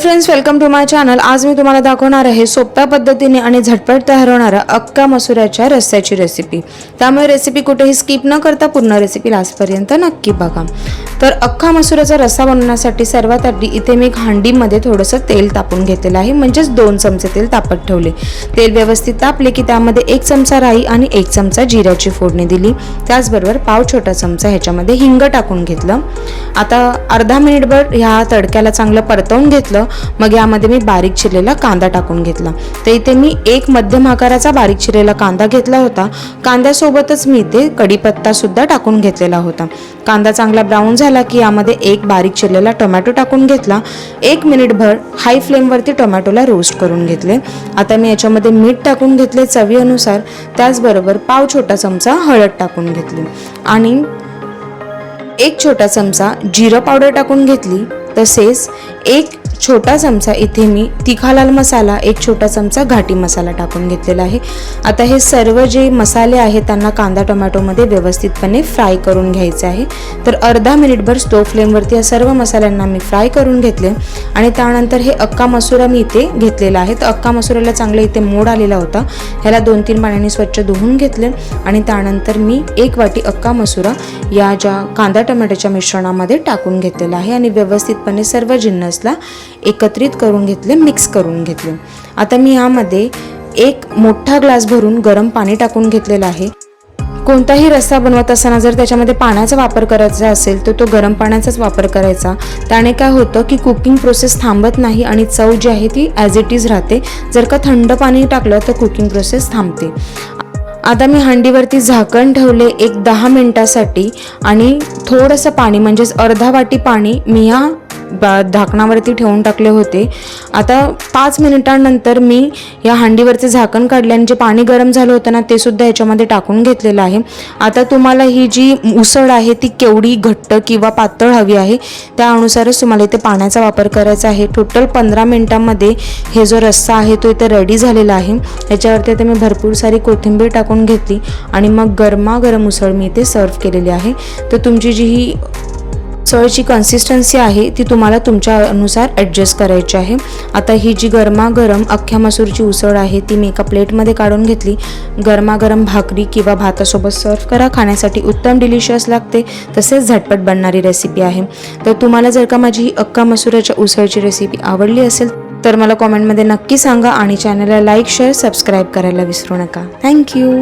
Friends, welcome to my channel. आज मी तुम्हाला दाखवणार आहे सोप्या पद्धतीने आणि झटपट तयार होणारा अख्खा मसुराच्या रस्स्याची रेसिपी। त्यामुळे रेसिपी कुठेही स्किप न करता पूर्ण रेसिपी लास्टपर्यंत नक्की बघा। तर अख्खा मसुराचा रस्सा बनवण्यासाठी सर्वात आधी इथे मी एक हांडीमध्ये थोडंसं तेल तापून घेतलेलं आहे, म्हणजेच 2 चमचे तेल तापत ठेवले। तेल व्यवस्थित तापले की त्यामध्ये 1 चमचा राई आणि 1 चमचा जिऱ्याची फोडणी दिली। त्याचबरोबर पाव छोटा चमचा ह्याच्यामध्ये हिंग टाकून घेतलं। आता अर्धा मिनिटभर ह्या तडक्याला चांगलं परतवून घेतलं। मग यामध्ये मी बारीक चिरलेला कांदा टाकून घेतला। तर इथे मी एक मध्यम आकाराचा बारीक चिरलेला कांदा घेतला होता। कांद्यासोबतच मी इथे कढीपत्ता सुद्धा टाकून घेतलेला होता। कांदा चांगला ब्राऊन झाला की यामध्ये एक बारीक चिरलेला टोमॅटो टाकून घेतला। 1 मिनिटभर हाय फ्लेमवरती टोमॅटोला रोस्ट करून घेतले। आता मी याच्यामध्ये मीठ टाकून घेतले चवीनुसार। त्याचबरोबर पाव छोटा चमचा हळद टाकून घेतली आणि 1 छोटा चमचा जिरा पावडर टाकून घेतली। तसेच 1 छोटा चमचा इथे मी तिखा लाल मसाला, 1 छोटा चमचा घाटी मसाला टाकून घेतलेला आहे। आता हे सर्व जे मसाले आहेत त्यांना कांदा टोमॅटोमध्ये व्यवस्थितपणे फ्राय करून घ्यायचे आहे। तर अर्धा मिनिटभर स्लो फ्लेमवरती या सर्व मसाल्यांना मी फ्राय करून घेतले आणि त्यानंतर हे अख्खा मसुरा मी इथे घेतलेला आहे। तर अख्खा मसुराला चांगला इथे मोड आलेला होता, ह्याला 2-3 पाण्याने स्वच्छ धुवून घेतले आणि त्यानंतर मी 1 वाटी अख्खा मसुरा या ज्या कांदा टोमॅटोच्या मिश्रणामध्ये टाकून घेतलेला आहे आणि व्यवस्थितपणे सर्व जिन्नसला एकत्रित करून घेतले, मिक्स करून घेतले। आता मी यामध्ये 1 मोठा ग्लास भरून गरम पाणी टाकून घेतलेला आहे। कोणताही रस्सा बनवत असताना जर त्याच्यामध्ये पाण्याचा वापर करायचा असेल तर तो गरम पाण्याचाच वापर करायचा। त्याने काय होतं की कुकिंग प्रोसेस थांबत नाही आणि चव जी आहे ती ॲज इट इज राहते। जर का थंड पाणी टाकलं तर कुकिंग प्रोसेस थांबते। आता मी हांडीवरती झाकण ठेवले 1-10 मिनिटासाठी आणि थोडंसं पाणी म्हणजेच अर्धा वाटी पाणी मी या झाकणावरती ठेवून टाकले होते। आता 5 मिनिटांनंतर मी या हांडीवरचे झाकण काढले आणि जे पाणी गरम झालं होतं ना ते सुद्धा याच्यामध्ये टाकून घेतलेलं आहे। आता तुम्हाला ही जी उसळ आहे ती केवढी घट्ट किंवा पातळ हवी आहे त्या अनुसारच तुम्हाला इथे पाण्याचा वापर करायचा आहे। टोटल 15 मिनिटांमध्ये हे जो रस्सा आहे तो इथे रेडी झालेला आहे। याच्यावरती आता मी भरपूर सारी कोथिंबीर टाकून घेतली आणि मग गरमागरम उसळ मी इथे सर्व केलेली आहे। तर तुमची जी ही उसळची कन्सिस्टन्सी आहे ती तुम्हाला तुमच्या अनुसार ॲडजस्ट करायची आहे। आता ही जी गरमागरम अख्ख्या मसूरची उसळ आहे ती मी एका प्लेटमध्ये काढून घेतली। गरमागरम भाकरी किंवा भातासोबत सर्व करा, खाण्यासाठी उत्तम डिलिशियस लागते, तसेच झटपट बनणारी रेसिपी आहे। तर तुम्हाला जर का माझी ही अख्खा मसूराच्या उसळची रेसिपी आवडली असेल तर मला कॉमेंटमध्ये नक्की सांगा आणि चॅनलला लाईक, शेअर, सबस्क्राईब करायला विसरू नका। थँक्यू।